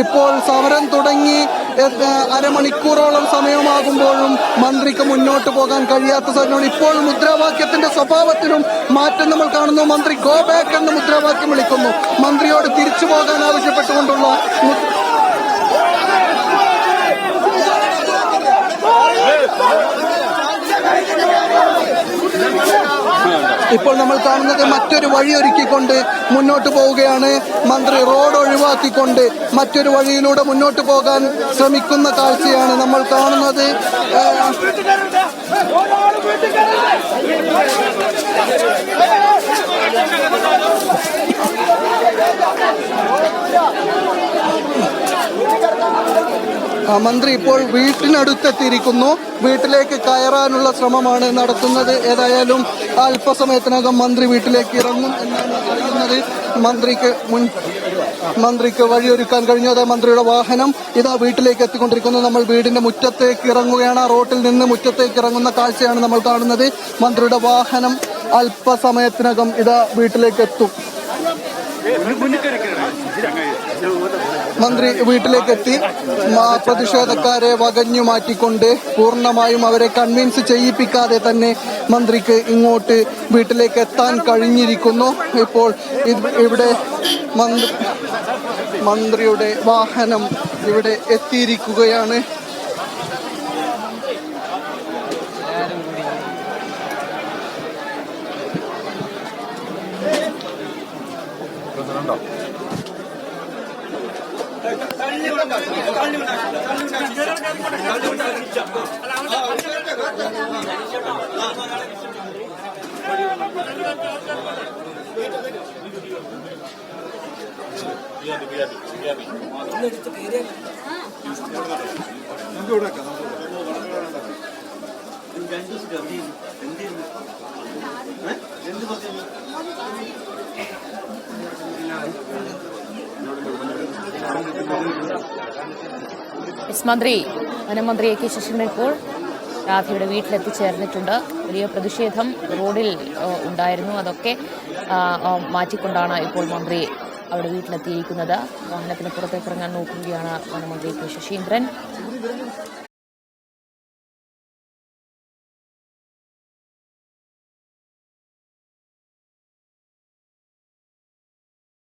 ഇപ്പോൾ സമരം തുടങ്ങി അരമണിക്കൂറോളം സമയമാകുമ്പോഴും മന്ത്രിക്ക് മുന്നോട്ട് പോകാൻ കഴിയാത്ത സാഹചര്യമാണ്. ഇപ്പോൾ മുദ്രാവാക്യത്തിന്റെ സ്വഭാവത്തിനും മാറ്റം നമ്മൾ കാണുന്നു. മന്ത്രി ഗോ ബാക്ക് എന്ന് മുദ്രാവാക്യം വിളിക്കുന്നു. മന്ത്രിയോട് തിരിച്ചു പോകാൻ ആവശ്യപ്പെട്ടുകൊണ്ടുള്ള ഇപ്പോൾ നമ്മൾ കാണുന്നത് മറ്റൊരു വഴി ഒരുക്കിക്കൊണ്ട് മുന്നോട്ട് പോവുകയാണ്. മന്ത്രി റോഡ് ഒഴിവാക്കിക്കൊണ്ട് മറ്റൊരു വഴിയിലൂടെ മുന്നോട്ട് പോകാൻ ശ്രമിക്കുന്ന കാഴ്ചയാണ് നമ്മൾ കാണുന്നത്. മന്ത്രി ഇപ്പോൾ വീട്ടിനടുത്തെത്തിയിരിക്കുന്നു. വീട്ടിലേക്ക് കയറാനുള്ള ശ്രമമാണ് നടത്തുന്നത്. ഏതായാലും അല്പസമയത്തിനകം മന്ത്രി വീട്ടിലേക്ക് ഇറങ്ങും എന്നാണ് അറിയുന്നത്. മന്ത്രിക്ക് വഴിയൊരുക്കാൻ കഴിഞ്ഞത് മന്ത്രിയുടെ വാഹനം ഇതാ വീട്ടിലേക്ക് എത്തിക്കൊണ്ടിരിക്കുന്നു. നമ്മൾ വീടിന്റെ മുറ്റത്തേക്ക് ഇറങ്ങുകയാണ്. റോട്ടിൽ നിന്ന് മുറ്റത്തേക്ക് ഇറങ്ങുന്ന കാഴ്ചയാണ് നമ്മൾ കാണുന്നത്. മന്ത്രിയുടെ വാഹനം അല്പസമയത്തിനകം ഇതാ വീട്ടിലേക്ക് എത്തും. മന്ത്രി വീട്ടിലേക്കെത്തി പ്രതിഷേധക്കാരെ വകഞ്ഞു മാറ്റിക്കൊണ്ട് പൂർണ്ണമായും അവരെ കൺവിൻസ് ചെയ്യിപ്പിക്കാതെ തന്നെ മന്ത്രിക്ക് ഇങ്ങോട്ട് വീട്ടിലേക്ക് എത്താൻ കഴിഞ്ഞിരിക്കുന്നു. ഇപ്പോൾ ഇവിടെ മന്ത്രിയുടെ വാഹനം ഇവിടെ എത്തിയിരിക്കുകയാണ്. മന്ത്രി വനമന്ത്രി എ കെ ശശീന്ദ്രൻ ഇപ്പോൾ രാധയുടെ വീട്ടിലെത്തിച്ചേർന്നിട്ടുണ്ട്. വലിയ പ്രതിഷേധം റോഡിൽ ഉണ്ടായിരുന്നു. അതൊക്കെ മാറ്റിക്കൊണ്ടാണ് ഇപ്പോൾ മന്ത്രി അവിടെ വീട്ടിലെത്തിയിരിക്കുന്നത്. വാഹനത്തിന് പുറത്തേക്ക് ഇറങ്ങാൻ നോക്കുകയാണ് വനമന്ത്രി എ കെ ശശീന്ദ്രൻ.